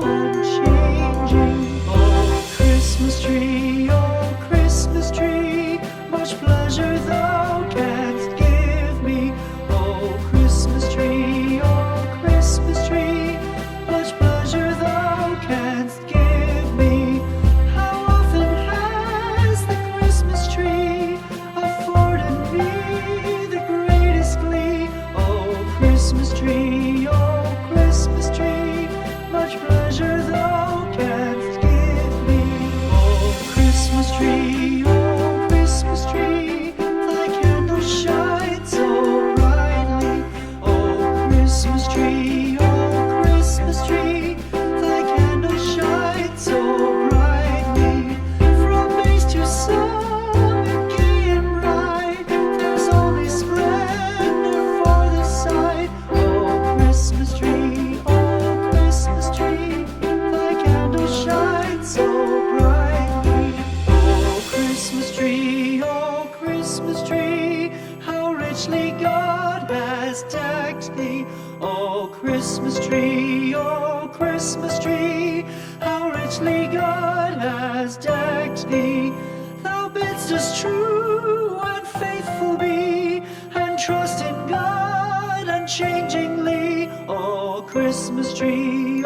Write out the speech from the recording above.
unchanging. Oh, Christmas tree, much pleasure thou canst give me. Oh, Christmas tree, much pleasure thou canst give me. How often has the Christmas tree afforded me the greatest glee? Oh, Christmas tree, much pleasure thou canst give me. Oh, Christmas tree, thy candle shines so brightly. Oh, Christmas tree, thy candle shines so brightly. From base to summit, gay and bright, there's only splendor for the sight. Oh, Christmas tree, thy candle shines so brightly. Oh, Christmas tree, how richly God has decked thee. Oh, Christmas tree, how richly God has decked thee. Thou bidst us true and faithful be, and trust in God unchangingly. Oh, Christmas tree,